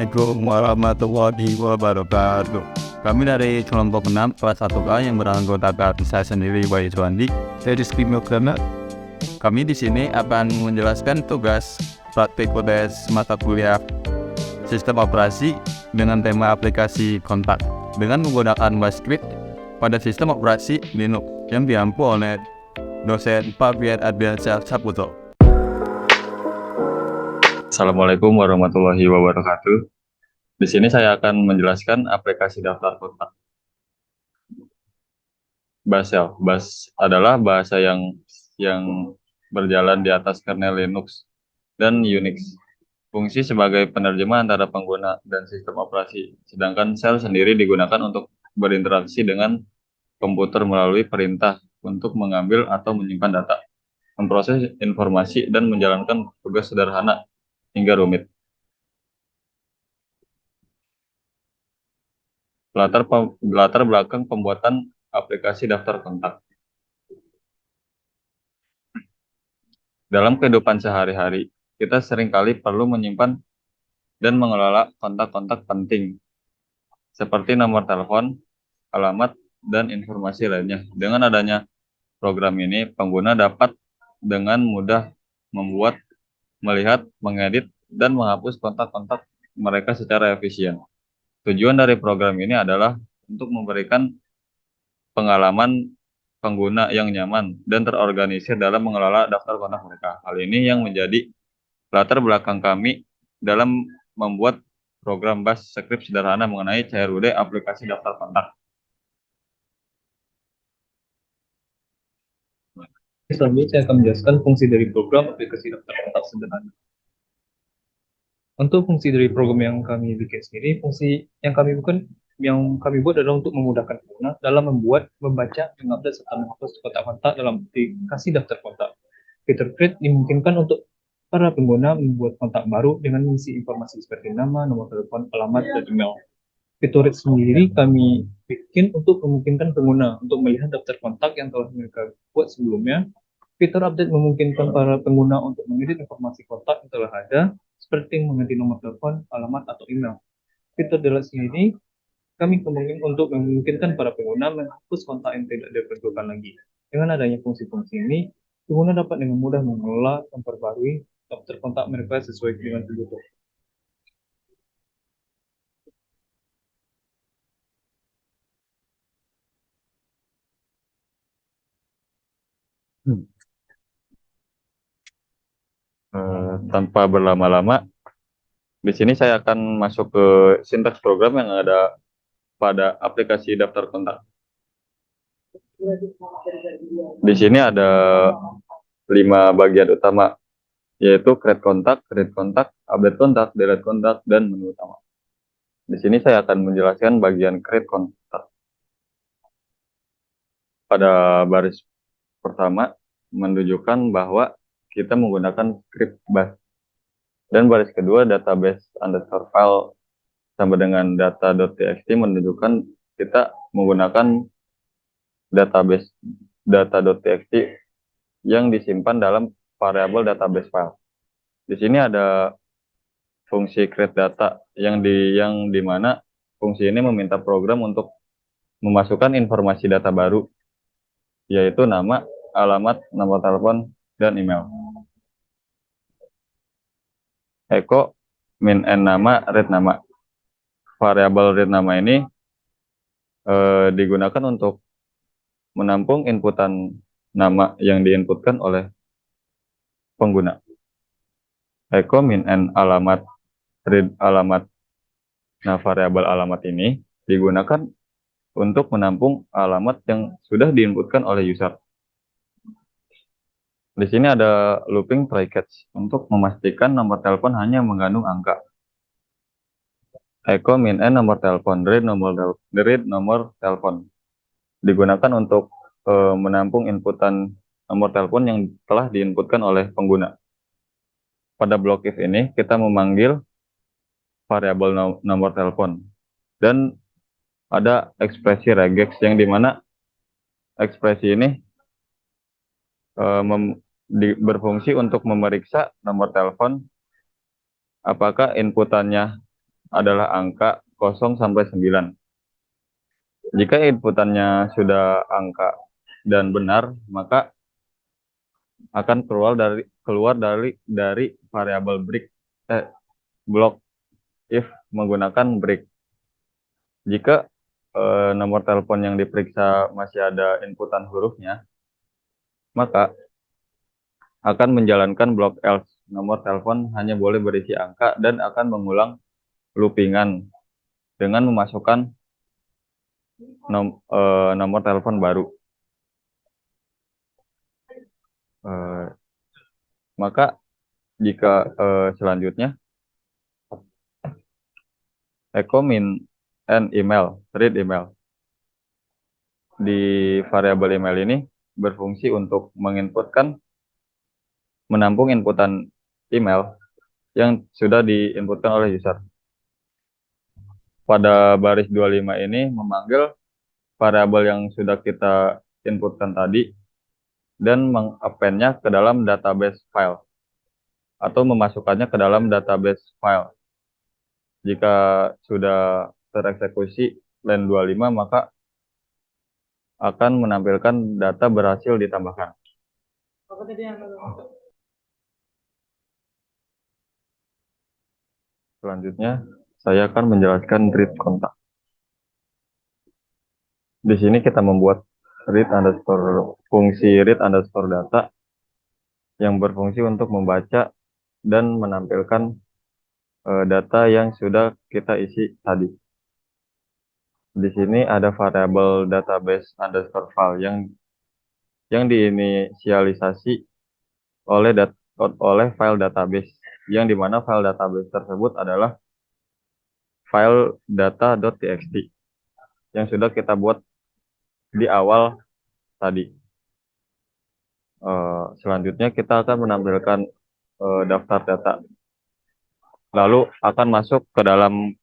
Assalamualaikum warahmatullahi wabarakatuh. Kami dari kelompok 6 kelas 1A yang beranggotakan saya sendiri Bayu Suwandi dari Skrimogramer. Kami di sini akan menjelaskan tugas praktik UTS mata kuliah sistem operasi dengan tema aplikasi kontak dengan menggunakan Basecamp pada sistem operasi Linux yang diampu oleh dosen Fabian Adriansyah Saputo. Assalamualaikum warahmatullahi wabarakatuh. Di sini saya akan menjelaskan aplikasi daftar kontak. Bash adalah bahasa yang berjalan di atas kernel Linux dan Unix. Fungsi sebagai penerjemah antara pengguna dan sistem operasi. Sedangkan shell sendiri digunakan untuk berinteraksi dengan komputer melalui perintah untuk mengambil atau menyimpan data, memproses informasi, dan menjalankan tugas sederhana hingga rumit. Latar belakang pembuatan aplikasi daftar kontak. Dalam kehidupan sehari-hari, kita seringkali perlu menyimpan dan mengelola kontak-kontak penting, seperti nomor telepon, alamat, dan informasi lainnya. Dengan adanya program ini, pengguna dapat dengan mudah membuat, melihat, mengedit, dan menghapus kontak-kontak mereka secara efisien. Tujuan dari program ini adalah untuk memberikan pengalaman pengguna yang nyaman dan terorganisir dalam mengelola daftar kontak mereka. Hal ini yang menjadi latar belakang kami dalam membuat program Bash script sederhana mengenai CRUD aplikasi daftar kontak. Selanjutnya saya akan menjelaskan fungsi dari program aplikasi daftar kontak sederhana. Untuk fungsi dari program yang kami bikin sendiri, fungsi yang kami buat adalah untuk memudahkan pengguna dalam membuat, membaca, mengupdate serta menghapus kontak-kontak dalam aplikasi daftar kontak. Fitur Create dimungkinkan untuk para pengguna membuat kontak baru dengan mengisi informasi seperti nama, nomor telepon, alamat, dan email. Fitur Create sendiri kami bikin untuk memungkinkan pengguna untuk melihat daftar kontak yang telah mereka buat sebelumnya. Fitur update memungkinkan para pengguna untuk mengedit informasi kontak yang telah ada, seperti mengganti nomor telepon, alamat, atau email. Fitur delete sendiri kami kembangkan untuk memungkinkan para pengguna menghapus kontak yang tidak diperlukan lagi. Dengan adanya fungsi-fungsi ini, pengguna dapat dengan mudah mengelola dan memperbarui daftar kontak mereka sesuai dengan kebutuhan. Tanpa berlama-lama, di sini saya akan masuk ke sintaks program yang ada pada aplikasi daftar kontak. Di sini ada 5 bagian utama, yaitu create kontak, update kontak, delete kontak, dan menu utama. Di sini saya akan menjelaskan bagian create kontak. Pada baris pertama menunjukkan bahwa kita menggunakan script bash, dan baris kedua database underscore file sama dengan data.txt menunjukkan kita menggunakan database data.txt yang disimpan dalam variabel database file. Di sini ada fungsi create data yang di mana fungsi ini meminta program untuk memasukkan informasi data baru, yaitu nama, alamat, nomor telepon, dan email. Echo min n nama, read nama. Variabel read nama ini digunakan untuk menampung inputan nama yang diinputkan oleh pengguna. Echo min n alamat, read alamat. Nah, variabel alamat ini digunakan untuk menampung alamat yang sudah diinputkan oleh user. Di sini ada looping try catch untuk memastikan nomor telepon hanya mengandung angka. Echo min n nomor telepon, read nomor telepon. Digunakan untuk menampung inputan nomor telepon yang telah diinputkan oleh pengguna. Pada blok if ini kita memanggil variabel nomor telepon, dan ada ekspresi regex yang dimana ekspresi ini berfungsi untuk memeriksa nomor telepon apakah inputannya adalah angka 0 sampai 9. Jika inputannya sudah angka dan benar, maka akan keluar dari variabel block if menggunakan break. Jika nomor telepon yang diperiksa masih ada inputan hurufnya, maka akan menjalankan blok else. Nomor telepon hanya boleh berisi angka dan akan mengulang loopingan dengan memasukkan nomor telepon baru. Maka jika selanjutnya echo min and email, read email. Di variabel email ini berfungsi untuk menampung inputan email yang sudah diinputkan oleh user. Pada baris 25 ini memanggil variabel yang sudah kita inputkan tadi dan mengappend-nya ke dalam database file atau memasukkannya ke dalam database file. Jika sudah tereksekusi line 25, maka akan menampilkan data berhasil ditambahkan. Selanjutnya, saya akan menjelaskan read kontak. Di sini kita membuat fungsi read underscore data yang berfungsi untuk membaca dan menampilkan data yang sudah kita isi tadi. Di sini ada variabel database underscore file yang diinisialisasi oleh file database, yang dimana file database tersebut adalah file data.txt yang sudah kita buat di awal tadi. Selanjutnya kita akan menampilkan daftar data, lalu akan masuk ke dalam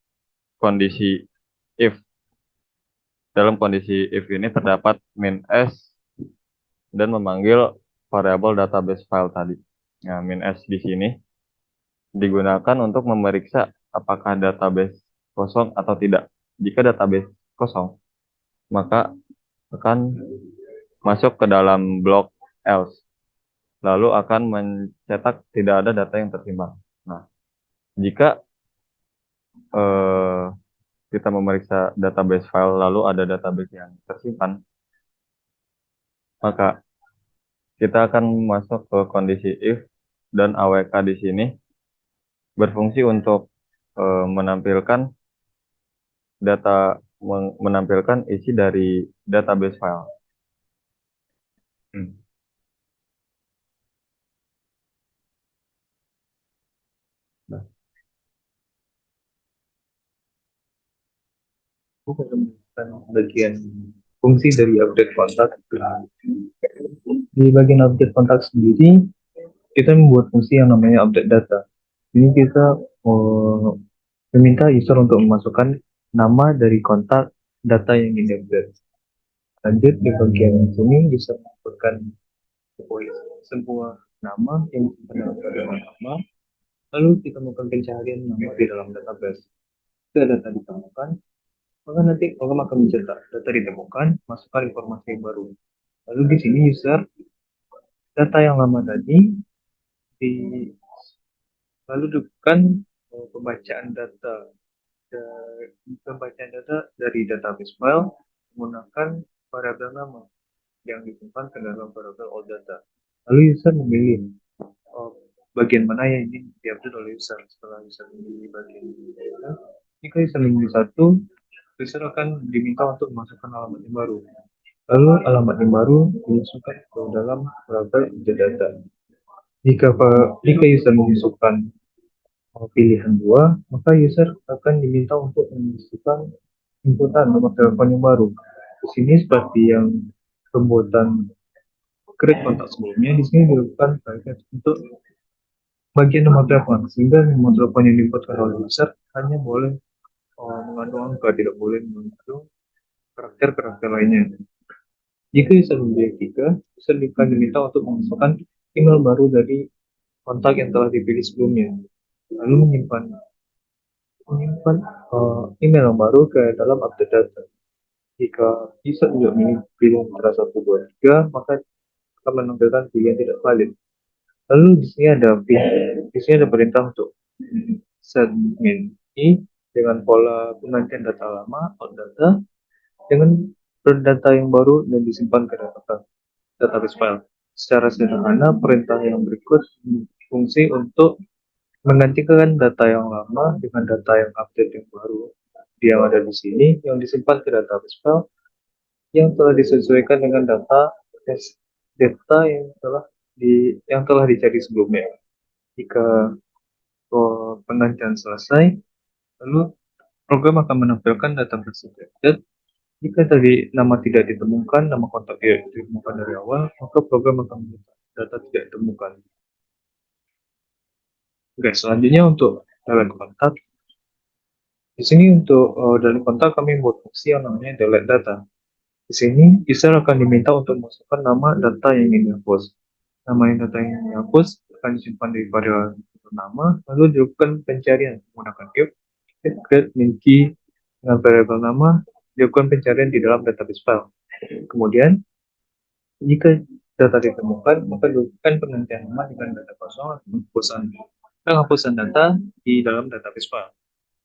kondisi if. Dalam kondisi if ini terdapat min s dan memanggil variabel database file tadi. Nah, min s di sini digunakan untuk memeriksa apakah database kosong atau tidak. Jika database kosong, maka akan masuk ke dalam blok else, lalu akan mencetak tidak ada data yang tersimpan. Nah, jika kita memeriksa database file lalu ada database yang tersimpan, maka kita akan masuk ke kondisi if, dan awk di sini berfungsi untuk menampilkan isi dari database file. Nah, Aku menemukan bagian fungsi dari update kontak. Di bagian update kontak sendiri, kita membuat fungsi yang namanya update data. Ini kita meminta user untuk memasukkan nama dari kontak data yang di-update. Lanjut di bagian sini user memasukkan sebuah nama yang disimpan dalam nama, lalu kita melakukan pencarian nama di dalam database. Jika data ditemukan, maka nanti program akan mencetak data ditemukan, masukkan informasi yang baru. Lalu di sini user data yang lama tadi lalu lakukan pembacaan data dari database file menggunakan variabel nama yang disimpan ke dalam variabel all data. Lalu user memilih bagian mana yang ingin diupdate oleh user. Setelah user memilih bagian data, jika user memilih satu, user akan diminta untuk memasukkan alamat yang baru. Lalu alamat yang baru dimasukkan ke dalam variabel data. Jika user memasukkan pilihan 2, maka user akan diminta untuk memasukkan inputan nomor telepon yang baru. Di sini seperti yang pembuatan create kontak sebelumnya, di sini dilakukan untuk bagian nomor telepon, sehingga nomor telepon yang diinputkan oleh user hanya boleh mengandung angka, tidak boleh mengandung karakter-karakter lainnya. Jika user memilih 3, user akan diminta untuk memasukkan email baru dari kontak yang telah dipilih sebelumnya, lalu menyimpan menyimpan email yang baru ke dalam update data. Jika user tidak memilih pilihan antara 1, 2, 3, maka akan menampilkan pilihan tidak valid. Lalu di sini ada perintah untuk segmen ini dengan pola pengantian data lama out data dengan data yang baru dan disimpan ke database file. Secara sederhana, perintah yang berikut fungsi untuk menggantikan data yang lama dengan data yang update yang baru. Yang ada di sini yang disimpan ke database file yang telah disesuaikan dengan data yang telah dicari sebelumnya. Jika pengantian selesai, lalu program akan menampilkan data tersebut. Dan jika tadi nama tidak ditemukan, nama kontak tidak ditemukan dari awal, maka program akan menyimpan data tidak ditemukan. Oke, selanjutnya untuk delete kontak. Di sini untuk delete kontak kami membuat fungsi yang namanya delete data. Di sini user akan diminta untuk memasukkan nama data yang ingin dihapus. Nama yang data yang ingin dihapus akan disimpan di variabel nama, lalu dilakukan pencarian menggunakan create min key dengan variabel nama, dilakukan pencarian di dalam database file. Kemudian, jika data ditemukan, maka dilakukan penggantian nama dengan data kosong atau penghapusan data di dalam database file.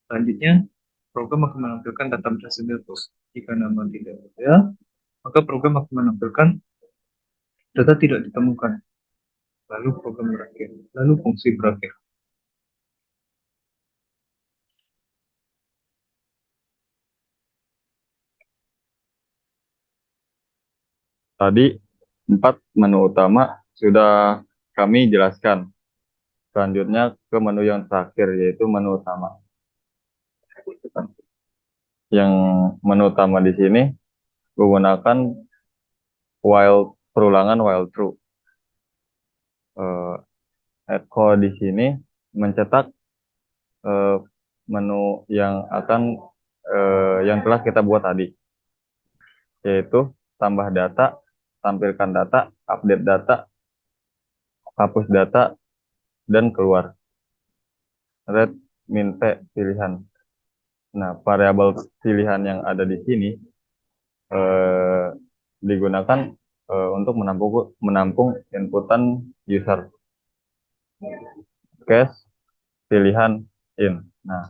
Selanjutnya, program akan menampilkan data tersebut. Jika nama tidak ada, maka program akan menampilkan data tidak ditemukan. Lalu program berakhir. Lalu fungsi berakhir. Tadi 4 menu utama sudah kami jelaskan. Selanjutnya ke menu yang terakhir, yaitu menu utama. Yang menu utama di sini menggunakan perulangan while true. Echo di sini mencetak menu yang yang telah kita buat tadi, yaitu tambah data, tampilkan data, update data, hapus data, dan keluar. Red, min, P, pilihan. Nah, variabel pilihan yang ada di sini digunakan untuk menampung inputan user. Case, pilihan, in. Nah,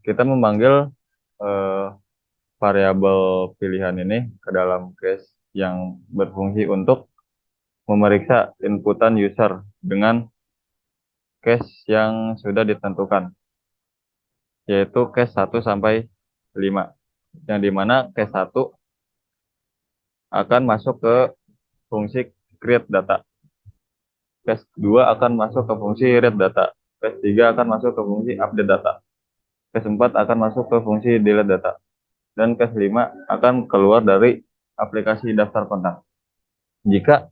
kita memanggil variabel pilihan ini ke dalam case yang berfungsi untuk memeriksa inputan user dengan case yang sudah ditentukan, yaitu case 1 sampai 5, yang dimana case 1 akan masuk ke fungsi create data, case 2 akan masuk ke fungsi read data, case 3 akan masuk ke fungsi update data, case 4 akan masuk ke fungsi delete data, dan case 5 akan keluar dari aplikasi daftar kontak. Jika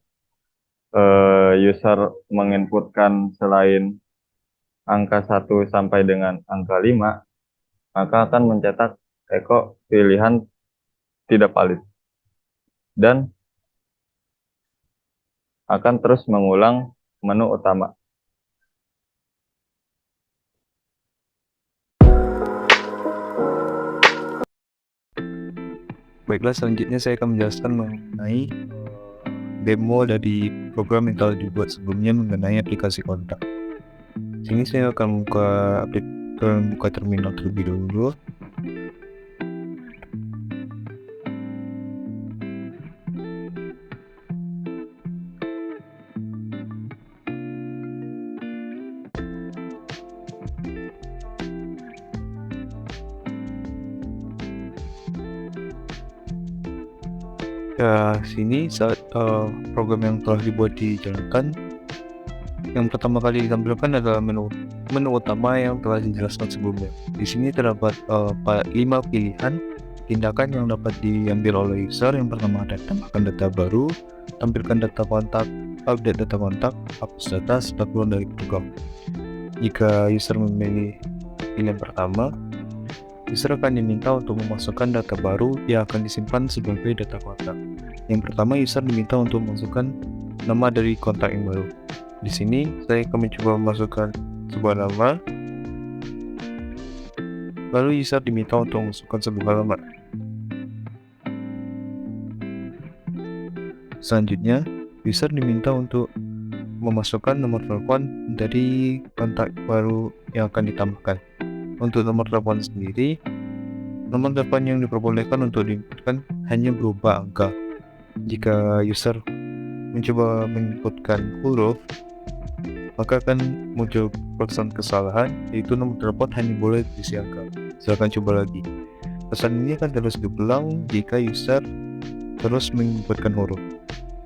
user menginputkan selain angka 1 sampai dengan angka 5, maka akan mencetak echo pilihan tidak valid. Dan akan terus mengulang menu utama. Baiklah, selanjutnya saya akan menjelaskan mengenai demo dari program yang telah dibuat sebelumnya mengenai aplikasi kontak. Sini saya akan buka terminal terlebih dahulu. Sini saat program yang telah dibuat dijalankan, yang pertama kali ditampilkan adalah menu utama yang telah dijelaskan sebelumnya. Di sini terdapat 5 pilihan tindakan yang dapat diambil oleh user. Yang pertama, tambahkan data baru, tampilkan data kontak, update data kontak, hapus data setelah keluar dari program. Jika user memilih pilihan pertama, user akan diminta untuk memasukkan data baru yang akan disimpan sebagai data kontak. Yang pertama, user diminta untuk memasukkan nama dari kontak yang baru. Di sini saya akan mencoba memasukkan sebuah nama. Lalu user diminta untuk memasukkan sebuah halaman. Selanjutnya, user diminta untuk memasukkan nomor telepon dari kontak baru yang akan ditambahkan. Untuk nomor telepon sendiri, nomor telepon yang diperbolehkan untuk diinputkan hanya berupa angka. Jika user mencoba menginputkan huruf, maka akan muncul pesan kesalahan, yaitu nomor telepon hanya boleh diisi angka. Silakan coba lagi. Pesan ini akan terus diulang jika user terus menginputkan huruf.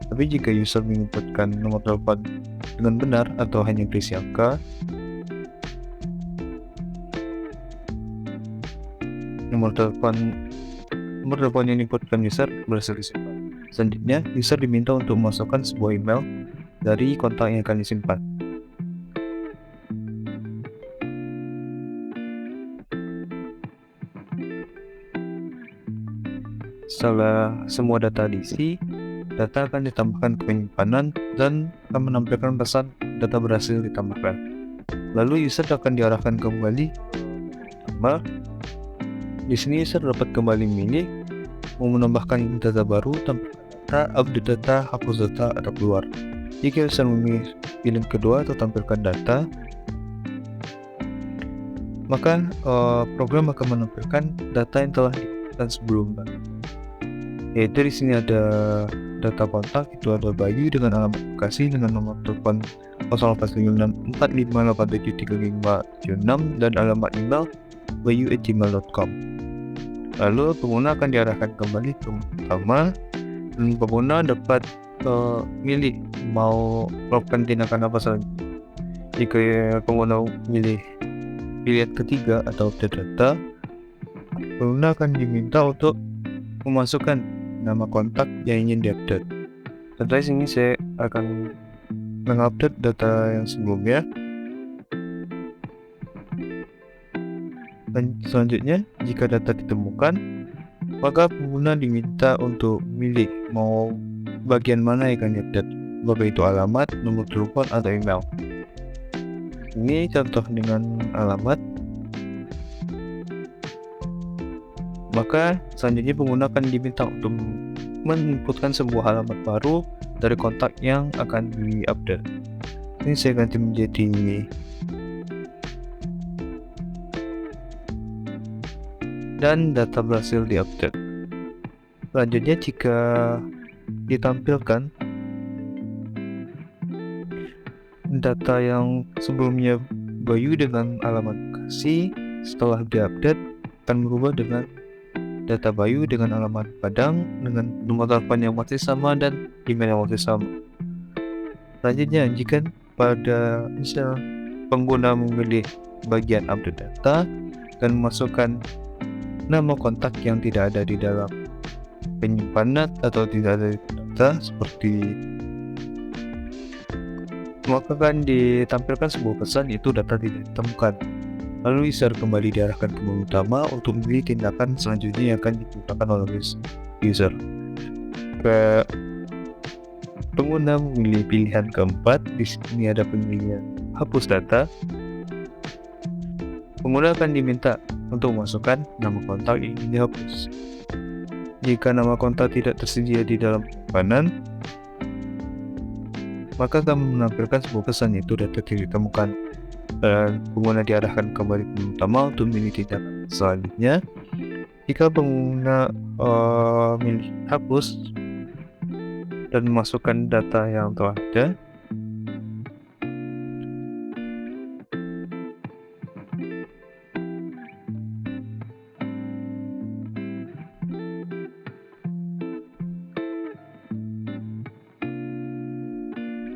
Tapi jika user menginputkan nomor telepon dengan benar atau hanya berisi angka, nomor telepon yang diinputkan user berhasil disimpan. Selanjutnya, user diminta untuk memasukkan sebuah email dari kontak yang akan disimpan. Setelah semua data diisi, data akan ditambahkan ke penyimpanan dan akan menampilkan pesan data berhasil ditambahkan. Lalu user akan diarahkan kembali. Di sini user dapat kembali memilih mau menambahkan data baru, tampilkan data, update data, hapus data, atau keluar. Jika user memilih pilihan kedua atau tampilkan data, maka program akan menampilkan data yang telah ditekan sebelumnya. Yaitu di sini ada data kontak, itu ada Bayu dengan alamat Bekasi dengan nomor telepon 085645873576 dan alamat email bayu@gmail.com. Lalu pengguna akan diarahkan kembali ke utama dan pengguna dapat milih mau melakukan tindakan apa saja. Jika pengguna milih pilihan ketiga atau update data, pengguna akan diminta untuk memasukkan nama kontak yang ingin diupdate. Contohnya sini saya akan mengupdate data yang sebelumnya. Dan selanjutnya, jika data ditemukan, maka pengguna diminta untuk memilih mau bagian mana yang akan diupdate, baik itu alamat, nomor telepon, atau email. Ini contoh dengan alamat. Maka selanjutnya pengguna akan diminta untuk menginputkan sebuah alamat baru dari kontak yang akan di-update. Ini saya ganti menjadi dan data berhasil di-update. Selanjutnya jika ditampilkan data yang sebelumnya Bayu dengan alamat Bekasi, setelah di-update akan berubah dengan data Bayu dengan alamat Padang dengan nomor telepon yang masih sama dan email yang masih sama. Selanjutnya, jika pada misal pengguna memilih bagian update data dan memasukkan nama kontak yang tidak ada di dalam penyimpanan atau tidak ada di data seperti, maka akan ditampilkan sebuah pesan itu data tidak ditemukan. Lalu user kembali diarahkan ke menu utama untuk memilih tindakan selanjutnya yang akan dilakukan oleh user. Pengguna memilih pilihan keempat. Di sini ada pemilihan hapus data. Pengguna akan diminta untuk memasukkan nama kontak yang ingin dihapus. Jika nama kontak tidak tersedia di dalam penyimpanan, maka akan menampilkan sebuah pesan yaitu data tidak ditemukan. Dan pengguna diarahkan kembali ke menu utama untuk memilih tindakan selanjutnya. Jika pengguna memilih hapus dan memasukkan data yang telah ada,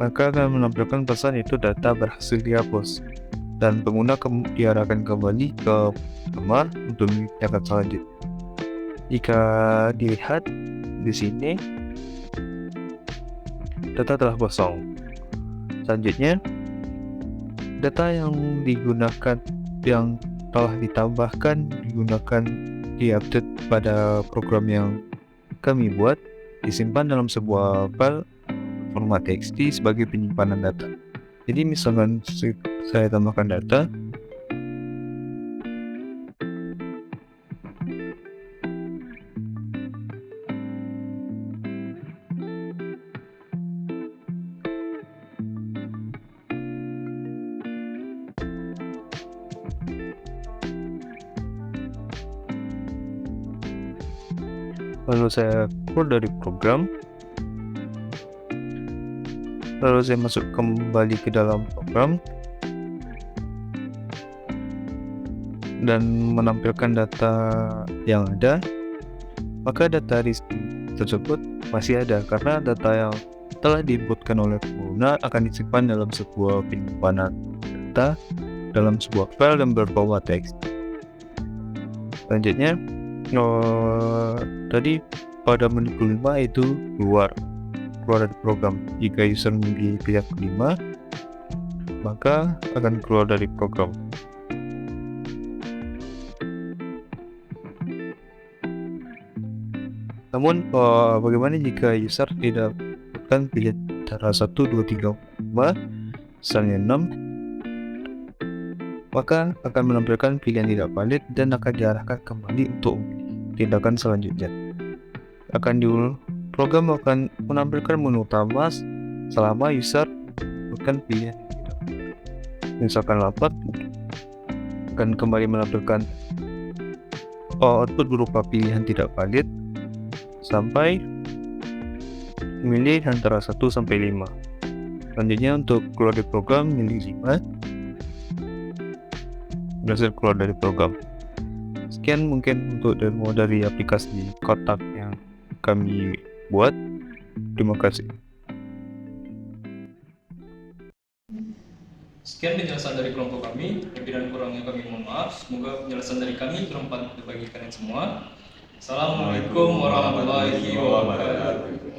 maka akan menampilkan pesan itu data berhasil dihapus dan pengguna diarahkan kembali ke kamar untuk tindakan selanjutnya. Jika dilihat di sini, data telah kosong. Selanjutnya, data yang digunakan yang telah ditambahkan digunakan diupdate pada program yang kami buat, disimpan dalam sebuah file format txt sebagai penyimpanan data. Jadi misalkan saya tambahkan data, Lalu saya keluar dari program, lalu saya masuk kembali ke dalam program dan menampilkan data yang ada. Maka data list tersebut masih ada karena data yang telah diinputkan oleh pengguna akan disimpan dalam sebuah penyimpanan data dalam sebuah file yang berformat teks. Selanjutnya, tadi pada menit kelima itu keluar dari program. Jika user memilih pilihan kelima, maka akan keluar dari program. Namun bagaimana jika user tidak mendapatkan pilihan antara 1, 2, 3, 4, misalnya 6, maka akan menampilkan pilihan tidak valid dan akan diarahkan kembali untuk tindakan selanjutnya. Program akan menampilkan menu utama selama user mendapatkan pilihan yang tidak valid. Misalkan 8, akan kembali menampilkan output berupa pilihan tidak valid sampai memilih antara 1 sampai 5. Selanjutnya untuk keluar dari program, milih 5. Berhasil keluar dari program. Sekian mungkin untuk demo dari aplikasi kotak yang kami buat. Terima kasih. Sekian penjelasan dari kelompok kami. Lebih dan kurangnya kami mohon maaf. Semoga penjelasan dari kami bermanfaat bagi kalian semua. Assalamualaikum warahmatullahi wabarakatuh.